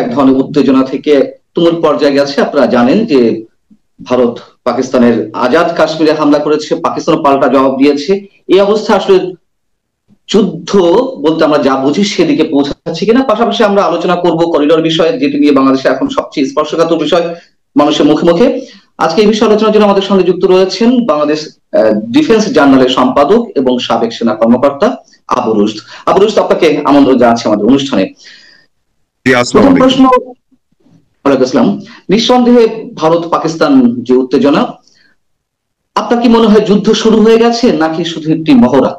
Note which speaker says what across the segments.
Speaker 1: এক ধরনের উত্তেজনা থেকে তুমুল পর্যায়ে গেছে। আপনারা জানেন যে ভারত পাকিস্তানের আজাদ কাশ্মীরে হামলা করেছে, পাকিস্তান পাল্টা জবাব দিয়েছে। এই অবস্থা আসলে যুদ্ধ বলতে আমরা যা বুঝি সেদিকে পৌঁছাচ্ছে কিনা। পাশাপাশি আমরা আলোচনা করব করিডোর বিষয়ে, যেটি নিয়ে বাংলাদেশে এখন সবচেয়ে স্পর্শকাতর বিষয় মানুষের মুখে মুখে। আজকে এই বিষয়ে আলোচনার জন্য আমাদের সঙ্গে যুক্ত রয়েছেন বাংলাদেশ ডিফেন্স জার্নালের সম্পাদক এবং সাবেক সেনা কর্মকর্তা আবু রুশদ। আবু রুশদ, আপনাকে আমন্ত্রণ জানাচ্ছি আমাদের অনুষ্ঠানে। প্রথম প্রশ্ন, ওয়ালাইকুম আসসালাম। নিঃসন্দেহে ভারত পাকিস্তান যে উত্তেজনা, আপনার কি মনে হয় যুদ্ধ শুরু হয়ে গেছে নাকি শুধু একটি মহড়া?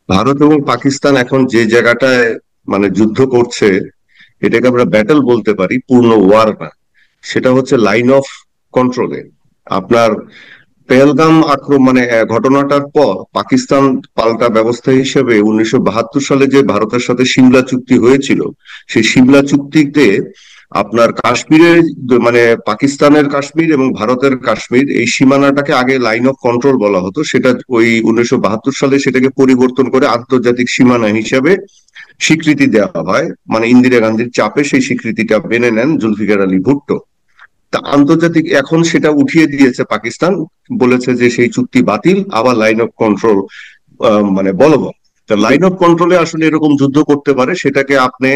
Speaker 2: ভারত এবং পাকিস্তান এখন যে জায়গাটায় মানে যুদ্ধ করছে, এটাকে আমরা ব্যাটল বলতে পারি, পূর্ণ ওয়ার না। সেটা হচ্ছে লাইন অফ কন্ট্রোলে। আপনার পেহেলগাম আক্রমণ মানে ঘটনাটার পর পাকিস্তান পাল্টা ব্যবস্থা হিসেবে 1972 সালে যে ভারতের সাথে সিমলা চুক্তি হয়েছিল, সেই সিমলা চুক্তিতে আপনার কাশ্মীরের মানে পাকিস্তানের কাশ্মীর এবং ভারতের কাশ্মীর এই সীমানাটাকে আগে লাইন অফ কন্ট্রোল বলা হতো। সেটা ওই 1972 সালে সেটাকে পরিবর্তন করে আন্তর্জাতিক সীমানা হিসাবে স্বীকৃতি দেওয়া হয়। মানে ইন্দিরা গান্ধীর চাপে সেই স্বীকৃতিটা মেনে নেন জুলফিকার আলী ভুট্টো। তা আন্তর্জাতিক এখন সেটা উঠিয়ে দিয়েছে পাকিস্তান, বলেছে যে সেই চুক্তি বাতিল, আবার লাইন অফ কন্ট্রোল মানে বলবৎ। তা লাইন অফ কন্ট্রোলে আসলে এরকম যুদ্ধ করতে পারে, সেটাকে আপনি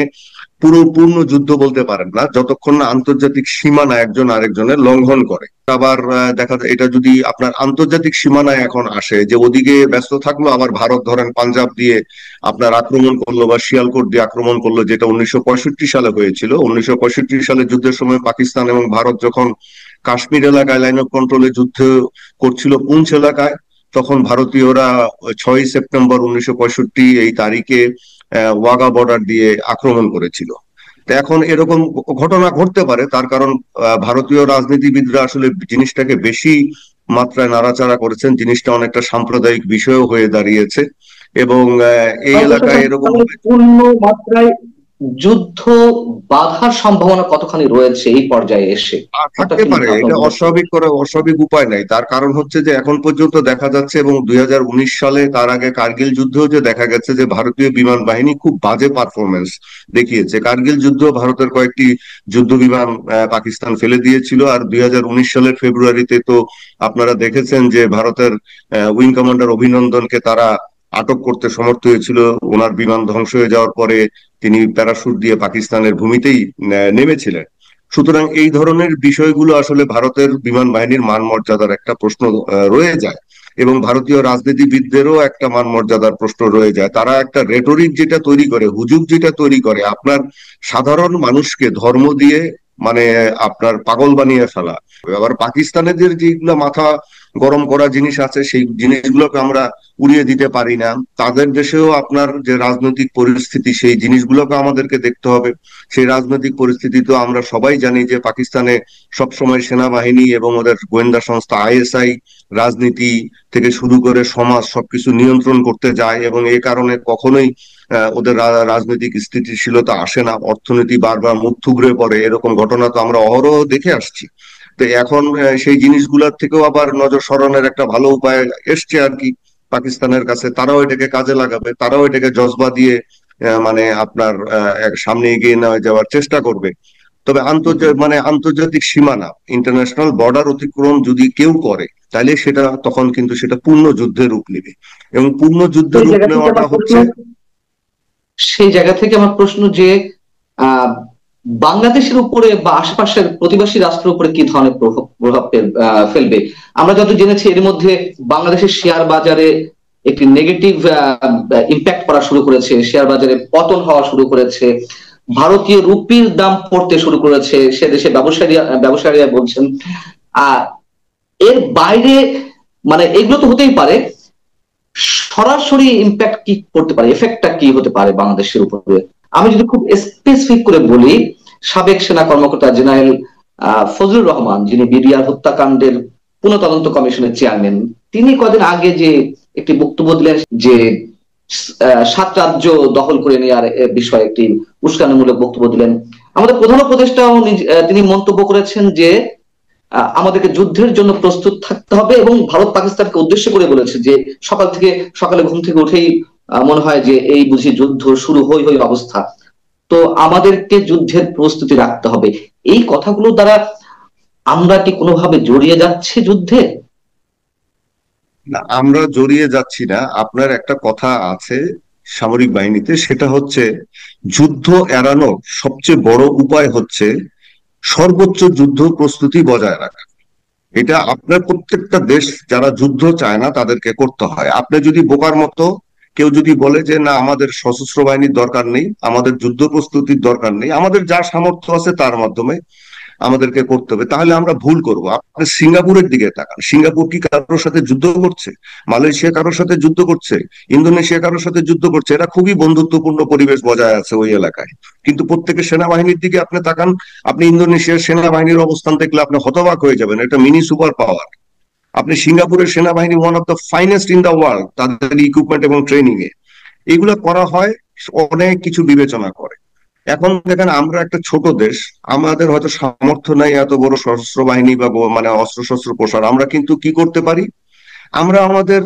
Speaker 2: পূর্ণ যুদ্ধ বলতে পারেন না যতক্ষণ না আন্তর্জাতিক সীমানা একজন আরেকজনের লঙ্ঘন করে। আবার দেখা যায় এটা যদি আপনার আন্তর্জাতিক সীমানায় এখন আসে, যে ওদিকে ব্যস্ত থাকলো, আবার ভারত ধরেন পাঞ্জাব দিয়ে আপনার আক্রমণ করলো বা শিয়ালকোট দিয়ে আক্রমণ করলো, যেটা 1965 সালে হয়েছিল। 1965 সালে যুদ্ধের সময় পাকিস্তান এবং ভারত যখন কাশ্মীর এলাকায় লাইন অফ কন্ট্রোলে যুদ্ধ করছিল পুঞ্চ এলাকায়, তখন ভারতীয়রা 6 সেপ্টেম্বর 1965 এই তারিখে ওয়াগা বর্ডার দিয়ে আক্রমণ করেছিল। তো এখন এরকম ঘটনা ঘটতে পারে, তার কারণ ভারতীয় রাজনীতিবিদরা আসলে জিনিসটাকে বেশি মাত্রায় নাড়াচাড়া করেছেন, জিনিসটা অনেকটা সাম্প্রদায়িক বিষয় হয়ে দাঁড়িয়েছে। এবং এই এলাকায় এরকম
Speaker 1: পূর্ণ মাত্রায় যুদ্ধ বাধার সম্ভাবনা কতখানি রয়েছে এই পর্যায়ে এসে?
Speaker 2: থাকতে পারে, এটা অস্বাভাবিক উপায় নাই। তার কারণ হচ্ছে যে এখন পর্যন্ত দেখা যাচ্ছে, এবং 2019 সালে তার আগে কার্গিল যুদ্ধেও যে দেখা গেছে যে ভারতীয় বিমান বাহিনী খুব বাজে পারফরমেন্স দেখিয়েছে। কার্গিল যুদ্ধ ভারতের কয়েকটি যুদ্ধ বিমান পাকিস্তান ফেলে দিয়েছিল। আর 2019 সালের ফেব্রুয়ারিতে তো আপনারা দেখেছেন যে ভারতের উইং কমান্ডার অভিনন্দনকে তারা আটক করতে সমর্থ হয়েছিল। ওনার বিমান ধ্বংস হয়ে যাওয়ার পরে তিনি প্যারাশুট দিয়ে পাকিস্তানের ভূমিতেই নেমেছিলেন। সুতরাং এই ধরনের বিষয়গুলো আসলে ভারতের বিমান বাহিনীর মান মর্যাদার একটা প্রশ্ন রয়ে যায়, এবং ভারতীয় রাজনীতিবিদদেরও একটা মান মর্যাদার প্রশ্ন রয়ে যায়। তারা একটা রেটরিক যেটা তৈরি করে, হুজুগ যেটা তৈরি করে, আপনার সাধারণ মানুষকে ধর্ম দিয়ে মানে আপনার পাগল বানিয়ে ফেলা। আবার পাকিস্তানের যেগুলো মাথা গরম করা জিনিস আছে, সেই জিনিসগুলোকে আমরা উড়িয়ে দিতে পারি না। তাদের দেশেও আপনার যে রাজনৈতিক পরিস্থিতি, সেই জিনিসগুলোকে আমাদেরকে দেখতে হবে। সেই রাজনৈতিক পরিস্থিতি তো আমরা সবাই জানি যে পাকিস্তানে সবসময় সেনাবাহিনী এবং ওদের গোয়েন্দা সংস্থা আইএসআই রাজনীতি থেকে শুরু করে সমাজ সবকিছু নিয়ন্ত্রণ করতে যায়, এবং এই কারণে কখনোই ওদের রাজনৈতিক স্থিতিশীলতা আসে না। অর্থনীতি বারবার মুখ থুবড়ে পড়ে, এরকম ঘটনা তো আমরা অহরহ দেখে আসছি। তো এখন সেই জিনিসগুলোর থেকেও আবার নজর সরানোর একটা ভালো উপায় এসছে আর কি পাকিস্তানের কাছে। তারাও এটাকে কাজে লাগাবে, তারাও এটাকে জজবা দিয়ে মানে আপনার সামনে এগিয়ে নেওয়া যাওয়ার চেষ্টা করবে। তবে আন্তর্জাতিক সীমানা, ইন্টারন্যাশনাল বর্ডার অতিক্রম যদি কেউ করে, তাহলে সেটা তখন কিন্তু সেটা পূর্ণ যুদ্ধের রূপ নেবে। এবং পূর্ণ যুদ্ধের রূপ নেওয়াটা হচ্ছে,
Speaker 1: সেই জায়গা থেকে আমার প্রশ্ন যে বাংলাদেশের উপরে বা আশেপাশের প্রতিবেশী রাষ্ট্রের উপরে কি ধরনের প্রভাব ফেলবে? আমরা যত জেনেছি এর মধ্যে বাংলাদেশের শেয়ার বাজারে একটি নেগেটিভ ইম্প্যাক্ট করা শুরু করেছে, শেয়ার বাজারে পতন হওয়া শুরু করেছে, ভারতীয় রুপির দাম পড়তে শুরু করেছে, সে দেশে ব্যবসায়ীরা বলছেন। এর বাইরে মানে এগুলো তো হতেই পারে, সরাসরি ইম্প্যাক্ট কি করতে পারে, এফেক্টটা কি হতে পারে বাংলাদেশের উপরে? আমি যদি খুব স্পেসিফিক করে বলি, সাবেক সেনা কর্মকর্তা জেনারেল ফজলুর রহমান, যিনি বিডিআর হত্যাকাণ্ডের পুনঃতদন্ত কমিশনের চেয়ারম্যান, তিনি কদিন আগে যে একটি বক্তব্য দিলেন যে 7 রাজ্য দখল করে নেওয়ার বিষয়ে একটি উস্কানিমূলক বক্তব্য দিলেন। আমাদের প্রধান উপদেষ্টাও তিনি মন্তব্য করেছেন যে আমাদেরকে যুদ্ধের জন্য প্রস্তুত থাকতে হবে, এবং ভারত পাকিস্তানকে উদ্দেশ্য করে বলেছে যে সকালে ঘুম থেকে উঠেই মনে হয় যে এই বুঝি যুদ্ধ শুরু হই অবস্থা। তো আমাদেরকে যুদ্ধের প্রস্তুতি রাখতে হবে। এই কথাগুলো দ্বারা আমরা কি কোনোভাবে জড়িয়ে যাচ্ছি যুদ্ধে?
Speaker 2: না, আমরা জড়িয়ে যাচ্ছি না। আপনার একটা কথা আছে সামরিক বাহিনীতে, সেটা হচ্ছে যুদ্ধ এড়ানোর সবচেয়ে বড় উপায় হচ্ছে সর্বোচ্চ যুদ্ধ প্রস্তুতি বজায় রাখা। এটা আপনার প্রত্যেকটা দেশ যারা যুদ্ধ চায় না তাদেরকে করতে হয়। আপনি যদি বোকার মতো কেউ যদি বলে যে না আমাদের সশস্ত্র বাহিনীর দরকার নেই, আমাদের যুদ্ধ প্রস্তুতির দরকার নেই, আমাদের যা সামর্থ্য আছে তার মাধ্যমে আমাদেরকে করতে হবে, তাহলে আমরা ভুল করব। আপনি সিঙ্গাপুরের দিকে তাকান, সিঙ্গাপুর কি কারোর সাথে যুদ্ধ করছে? মালয়েশিয়া কারোর সাথে যুদ্ধ করছে? ইন্দোনেশিয়া কারোর সাথে যুদ্ধ করছে? এরা খুবই বন্ধুত্বপূর্ণ পরিবেশ বজায় আছে ওই এলাকায়। কিন্তু প্রত্যেকের সেনাবাহিনীর দিকে আপনি তাকান, আপনি ইন্দোনেশিয়ার সেনাবাহিনীর অবস্থান দেখলে আপনি হতবাক হয়ে যাবেন, এটা মিনি সুপার পাওয়ার। আপনি সিঙ্গাপুরের সেনাবাহিনী one of the finest in the world, তাদের ইকুইপমেন্ট এবং ট্রেনিং এ এগুলো করা হয় অনেক কিছু বিবেচনা করে। এখন দেখেন আমরা একটা ছোট দেশ, আমাদের হয়তো সামর্থ্য নাই এত বড় সশস্ত্র বাহিনী বা মানে অস্ত্র শস্ত্র প্রসার। আমরা কিন্তু কি করতে পারি, আমরা আমাদের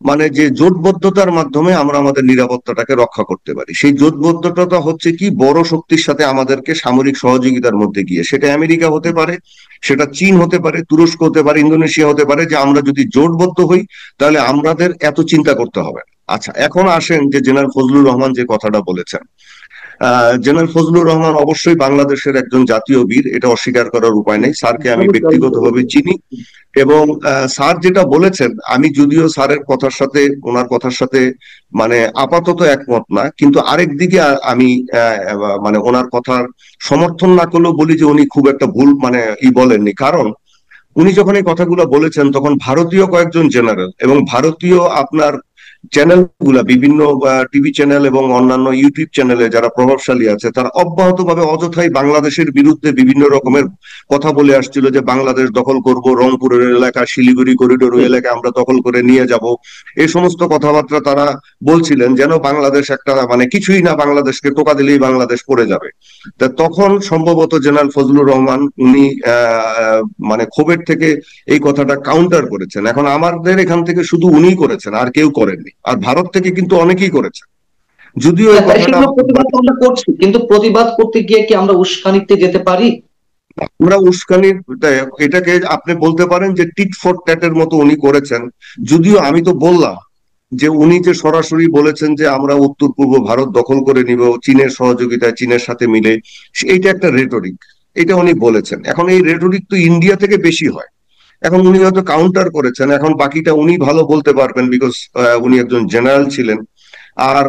Speaker 2: মানে যে জোটবদ্ধতার মাধ্যমে আমরা আমাদের নিরাপত্তাটাকে রক্ষা করতে পারি। সেই জোটবদ্ধতাটা হচ্ছে কি, বড় শক্তির সাথে আমাদেরকে সামরিক সহযোগিতার মধ্যে গিয়ে, সেটা আমেরিকা হতে পারে, সেটা চীন হতে পারে, তুরস্ক হতে পারে, ইন্দোনেশিয়া হতে পারে, যে আমরা যদি জোটবদ্ধ হই তাহলে আমাদের এত চিন্তা করতে হবে না। আচ্ছা, এখন আসেন যে জেনারেল ফজলুর রহমান যে কথাটা বলেছেন। জেনারেল ফজলুর রহমান অবশ্যই বাংলাদেশের একজন জাতীয় বীর, এটা অস্বীকার করার উপায় নেই। স্যারকে আমি ব্যক্তিগতভাবে চিনি এবং স্যার যেটা বলেছেন, আমি যদিও স্যারের কথার সাথে ওনার কথার সাথে মানে আপাতত একমত না, কিন্তু আরেক দিকে আমি মানে ওনার কথার সমর্থন না করলেও বলি যে উনি খুব একটা ভুল মানে বলেননি। কারণ উনি যখন এই কথাগুলো বলেছেন তখন ভারতীয় কয়েকজন জেনারেল এবং ভারতীয় আপনার চ্যানেল গুলা, বিভিন্ন টিভি চ্যানেল এবং অন্যান্য ইউটিউব চ্যানেলে যারা প্রভাবশালী আছে, তারা অব্যাহতভাবে অযথাই বাংলাদেশের বিরুদ্ধে বিভিন্ন রকমের কথা বলে আসছিল, যে বাংলাদেশ দখল করব, রংপুরের এলাকা, শিলিগুড়ি করিডোর ওই এলাকা আমরা দখল করে নিয়ে যাব। এই সমস্ত কথাবার্তা তারা বলছিলেন যেন বাংলাদেশ একটা মানে কিছুই না, বাংলাদেশকে টোকা দিলেই বাংলাদেশ পড়ে যাবে। তা তখন সম্ভবত জেনারেল ফজলুর রহমান উনি মানে ক্ষোভের থেকে এই কথাটা কাউন্টার করেছেন। এখন আমাদের এখান থেকে শুধু উনিই করেছেন, আর কেউ করেননি। আর ভারত থেকে কিন্তু অনেকেই করেছে, যদিও এই কথাটা
Speaker 1: প্রতিবাদ আমরা করছি, কিন্তু প্রতিবাদ করতে গিয়ে কি আমরা উস্কানিতে যেতে পারি?
Speaker 2: আমরা উস্কানির এটাকে আপনি বলতে পারেন যে টিট ফর ট্যাটের মতো উনি করেছেন। যদিও আমি তো বললাম যে উনি যে সরাসরি বলেছেন যে আমরা উত্তর পূর্ব ভারত দখল করে নিব চীনের সহযোগিতায়, চীনের সাথে মিলে, এইটা একটা রেটরিক, এটা উনি বলেছেন। এখন এই রেটরিক তো ইন্ডিয়া থেকে বেশি হয়। এখন উনি হয়তো কাউন্টার করেছেন, এখন বাকিটা উনি ভালো বলতে পারবেন, বিকজ উনি একজন জেনারেল ছিলেন। আর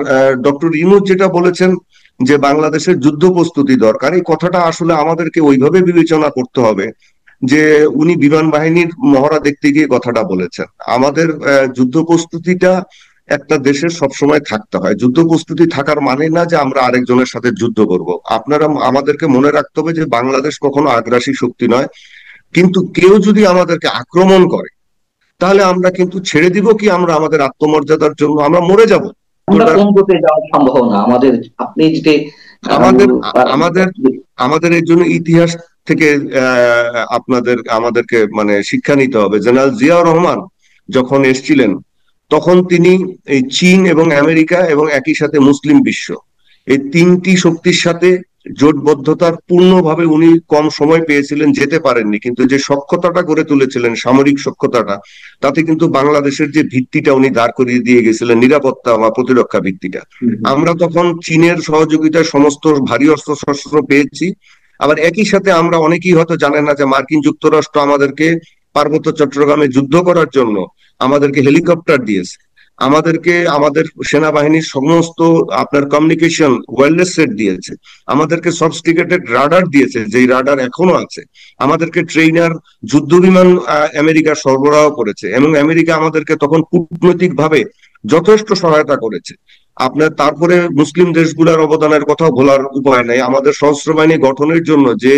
Speaker 2: ডক্টর ইউনূস যেটা বলেছেন যে বাংলাদেশের যুদ্ধ প্রস্তুতি দরকার, এই কথাটা আসলে আমাদেরকে ওইভাবে বিবেচনা করতে হবে যে উনি বিমান বাহিনীর মহড়া দেখতে গিয়ে কথাটা বলেছেন। আমাদের যুদ্ধ প্রস্তুতিটা একটা দেশের সবসময় থাকতে হয়। যুদ্ধ প্রস্তুতি থাকার মানে না যে আমরা আরেকজনের সাথে যুদ্ধ করব। আপনারা আমাদেরকে মনে রাখতে হবে যে বাংলাদেশ কখনো আগ্রাসী শক্তি নয়, কিন্তু কেউ যদি আমাদেরকে আক্রমণ করে তাহলে আমরা কিন্তু ছেড়ে দিব কি, আমরা আমাদের আত্মমর্যাদার জন্য আমরা মরে যাব।
Speaker 1: আমরা কোন পথে যাওয়ার সম্ভাবনা আমাদের, আপনি যদি
Speaker 2: আমাদের আমাদের আমাদের এর জন্য ইতিহাস থেকে আমাদেরকে মানে শিক্ষা নিতে হবে। জেনারেল জিয়াউর রহমান যখন এসেছিলেন তখন তিনি এই চীন এবং আমেরিকা এবং একই সাথে মুসলিম বিশ্ব, এই তিনটি শক্তির সাথে জোটবদ্ধতার পূর্ণভাবে উনি কম সময় পেয়েছিলেন, যেতে পারেননি, কিন্তু যে সক্ষতাটা গড়ে তুলেছিলেন সামরিক সক্ষতাটা, তাতে কিন্তু বাংলাদেশের যে ভিত্তিটা উনি দাঁড় করিয়ে দিয়ে গেছিলেন, নিরাপত্তা বা প্রতিরক্ষা ভিত্তিটা। আমরা তখন চীনের সহযোগিতায় সমস্ত ভারী অস্ত্র শস্ত্র পেয়েছি। আবার একই সাথে আমরা অনেকেই হয়তো জানেন না যে মার্কিন যুক্তরাষ্ট্র আমাদেরকে পার্বত্য চট্টগ্রামে যুদ্ধ করার জন্য আমাদেরকে হেলিকপ্টার দিয়েছে, আমাদেরকে আমাদের সেনাবাহিনীর সমস্ত আপনার কমিউনিকেশন ওয়্যারলেস সেট দিয়েছে, আমাদেরকে সফিস্টিকেটেড রাডার দিয়েছে, যেই রাডার এখনো আছে, আমাদেরকে ট্রেইনার যুদ্ধ বিমান আমেরিকা সরবরাহ করেছে, এবং আমেরিকা আমাদেরকে তখন কূটনৈতিক ভাবে যথেষ্ট সহায়তা করেছে। আপনার তারপরে মুসলিম দেশগুলোর অবদানের কথাও ভোলার উপায় নাই। আমাদের সশস্ত্র বাহিনী গঠনের জন্য যে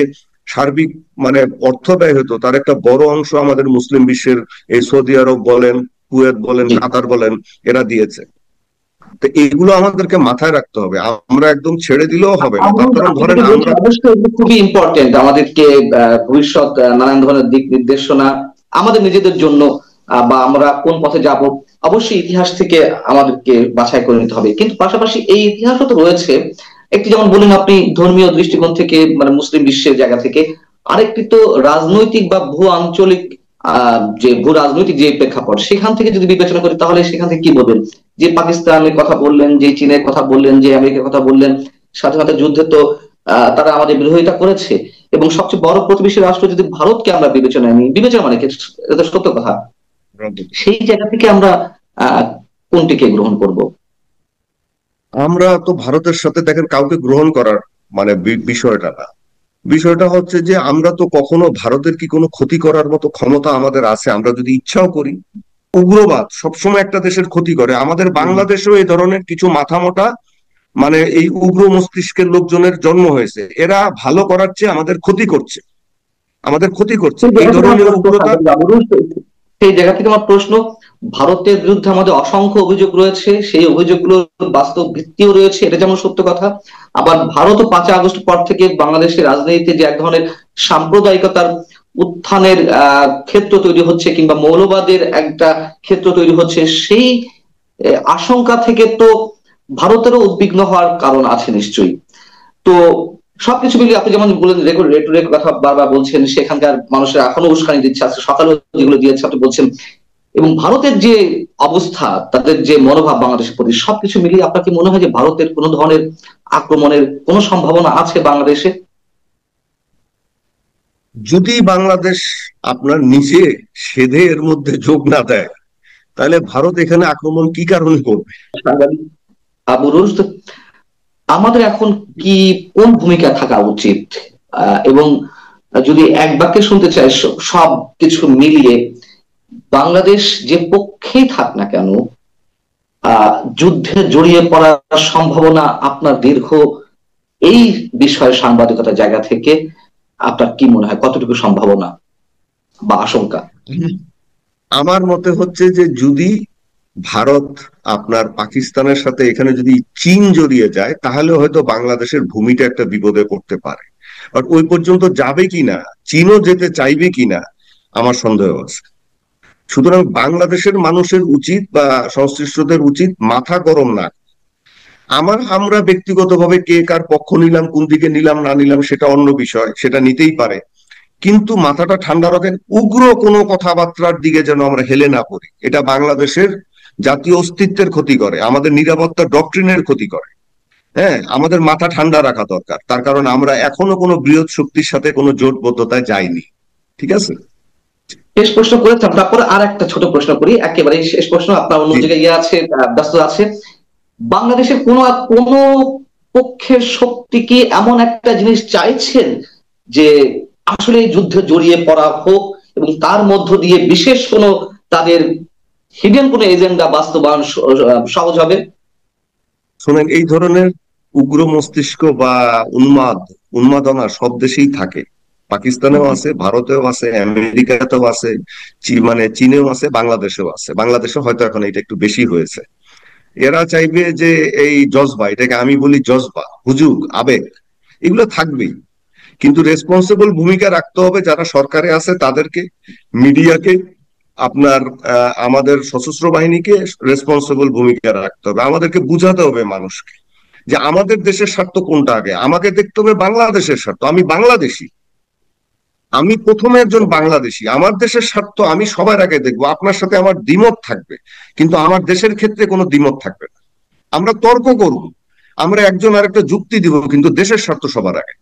Speaker 2: সার্বিক মানে অর্থ ব্যয় হতো তার একটা বড় অংশ আমাদের মুসলিম বিশ্বের এই সৌদি আরব বলেন, কুয়েত বলেন, কাতার বলেন, এরা দিয়েছে। তো এগুলো আমাদেরকে মাথায় রাখতে হবে, আমরা একদম ছেড়ে দিলেও হবে না। তার কারণ ধরেন আমরা
Speaker 1: অবশ্যই খুবই ইম্পর্টেন্ট আমাদেরকে ভবিষ্যৎ নানান ধরনের দিক নির্দেশনা আমাদের নিজেদের জন্য, বা আমরা কোন পথে যাব অবশ্যই ইতিহাস থেকে আমাদেরকে বাছাই করে নিতে হবে। কিন্তু পাশাপাশি এই ইতিহাসও তো রয়েছে একটি যেমন বললেন আপনি ধর্মীয় দৃষ্টিকোণ থেকে, মানে মুসলিম বিশ্বের জায়গা থেকে, আরেকটি তো রাজনৈতিক বা ভূ আঞ্চলিক যে ভূ রাজনৈতিক যে প্রেক্ষাপট, সেখান থেকে যদি বিবেচনা করি তাহলে সেখান থেকে কি বলবেন? যে পাকিস্তানের কথা বললেন, যে চীনের কথা বললেন, যে আমেরিকার কথা বললেন, স্বাধীনতা যুদ্ধে তো তারা আমাদের বিরোধিতা করেছে। এবং সবচেয়ে বড় প্রতিবেশী রাষ্ট্র যদি ভারতকে আমরা বিবেচনায় নিই, বিবেচনা মানে কি, এটা সত্য কথা, সেই জায়গা থেকে আমরা আহ কোনটিকে গ্রহণ করব?
Speaker 2: আমরা তো ভারতের সাথে দেখেন কাউকে গ্রহণ করার মানে বিষয়টা না। বিষয়টা হচ্ছে যে আমরা তো কখনো ভারতের কি কোনো ক্ষতি করার মতো ক্ষমতা আমাদের আছে? আমরা যদি ইচ্ছাও করি, উগ্রবাদ সবসময় একটা দেশের ক্ষতি করে। আমাদের বাংলাদেশেও এই ধরনের কিছু মাথামোটা মানে এই উগ্র মস্তিষ্কের লোকজনের জন্ম হয়েছে। এরা ভালো করার চেয়ে আমাদের ক্ষতি করছে, আমাদের ক্ষতি করছে
Speaker 1: সেই
Speaker 2: এই
Speaker 1: জায়গা থেকে আমার
Speaker 2: ধরনের
Speaker 1: প্রশ্ন
Speaker 2: উগ্রতা।
Speaker 1: থাকবে আবুল, সেই জায়গা থেকে আমার প্রশ্ন, ভারতের বিরুদ্ধে আমাদের অসংখ্য অভিযোগ রয়েছে, সেই অভিযোগগুলোর বাস্তব ভিত্তিও রয়েছে, এটা যেমন সত্য কথা। আবার ভারতও 5ই আগস্ট পর থেকে বাংলাদেশের রাজনীতিতে যে এক ধরনের সাম্প্রদায়িকতার উত্থানের ক্ষেত্র তৈরি হচ্ছে, কিংবা মৌলবাদের একটা ক্ষেত্র তৈরি হচ্ছে, সেই আশঙ্কা থেকে তো ভারতেরও উদ্বিগ্ন হওয়ার কারণ আছে নিশ্চয়ই। তো সবকিছু মিলিয়ে আপনি যেমন বললেন, রেটুরের কথা বারবার বলছেন, সেখানকার মানুষের এখনো উস্কানি দিচ্ছে, আজকে সকালেও যেগুলো দিয়েছে আপনি বলছেন, এবং ভারতের যে অবস্থা, তাদের যে মনোভাব বাংলাদেশের প্রতি, সবকিছু মিলিয়ে আপনার কি মনে হয় যে ভারতের কোনো ধরনের আক্রমণের কোনো সম্ভাবনা আছে বাংলাদেশে?
Speaker 2: যদি বাংলাদেশ আপনার নিচে সেধে এর মধ্যে যোগ না দেয়, তাহলে ভারত এখানে আক্রমণ কি কারণে করবে?
Speaker 1: আবু রুশ, আমাদের এখন কি কোন ভূমিকা থাকা উচিত? এবং যদি এক বাক্যে শুনতে চাই সব কিছু মিলিয়ে, বাংলাদেশ যে পক্ষেই থাক না কেন, যুদ্ধে জড়িয়ে পড়ার সম্ভাবনা আপনার দীর্ঘ এই বিষয়ে সাংবাদিকতার জায়গা থেকে আপনার কি মনে হয়, কতটুকু সম্ভাবনা বা আশঙ্কা?
Speaker 2: আমার মতে হচ্ছে যে যদি ভারত আপনার পাকিস্তানের সাথে এখানে যদি চীন জড়িয়ে যায়, তাহলে হয়তো বাংলাদেশের ভূমিটা একটা বিপদে পড়তে পারে। বাট ওই পর্যন্ত যাবে কিনা, চীনও যেতে চাইবে কিনা, আমার সন্দেহ আছে। সুতরাং বাংলাদেশের মানুষের উচিত বা সংশ্লিষ্টদের উচিত মাথা গরম না। আমরা ব্যক্তিগতভাবে কে কার পক্ষ নিলাম, কোন দিকে নিলাম না নিলাম সেটা অন্য বিষয়, সেটা নিতেই পারে, কিন্তু মাথাটা ঠান্ডা রাখেন। উগ্র কোনো কথাবার্তার দিকে যেন আমরা হেলে না পড়ি। এটা বাংলাদেশের জাতীয় অস্তিত্বের ক্ষতি করে, আমাদের নিরাপত্তা ডক্ট্রিনের ক্ষতি করে। হ্যাঁ, আমাদের মাথা ঠান্ডা রাখা দরকার, তার কারণ আমরা এখনো কোনো বৃহৎ শক্তির সাথে কোনো জোটবদ্ধতায় যাইনি। ঠিক আছে,
Speaker 1: শেষ প্রশ্ন করে তারপরে আর একটা ছোট প্রশ্ন করি, একেবারে শেষ প্রশ্ন, আপনার অন্য
Speaker 2: জি।
Speaker 1: জায়গায় ইয়ে আছে, ব্যস্ত আছে। বাংলাদেশের কোন পক্ষের শক্তি কি এমন একটা জিনিস চাইছেন যে আসলে এই যুদ্ধে জড়িয়ে পড়া হোক, এবং তার মধ্য দিয়ে বিশেষ কোনো তাদের হিডেন কোনো এজেন্ডা বাস্তবায়ন সহজ হবে?
Speaker 2: শোনেন, এই ধরনের উগ্র মস্তিষ্ক বা উন্মাদনা সব দেশেই থাকে। পাকিস্তানেও আছে, ভারতেও আছে, আমেরিকাতেও আছে, মানে চীনেও আছে, বাংলাদেশেও আছে। বাংলাদেশে হয়তো এখন এটা একটু বেশি হয়েছে। এরা চাইবে যে এই জজবা, এটাকে আমি বলি জজবা, হুজুগ, আবেগ, এগুলো থাকবেই। কিন্তু রেসপন্সিবল ভূমিকা রাখতে হবে যারা সরকারে আছে তাদেরকে, মিডিয়াকে, আপনার আমাদের সশস্ত্র বাহিনীকে রেসপন্সিবল ভূমিকা রাখতে হবে। আমাদেরকে বুঝাতে হবে মানুষকে যে আমাদের দেশের স্বার্থ কোনটা আগে। আমাকে দেখতে হবে বাংলাদেশের স্বার্থ, আমি বাংলাদেশি, আমি প্রথমে একজন বাংলাদেশি, আমার দেশের স্বার্থ আমি সবার আগে দেখবো। আপনার সাথে আমার দ্বিমত থাকবে, কিন্তু আমার দেশের ক্ষেত্রে কোনো দ্বিমত থাকবে না। আমরা তর্ক করব, আমরা একজন আরেকটা যুক্তি দিব, কিন্তু দেশের স্বার্থ সবার আগে।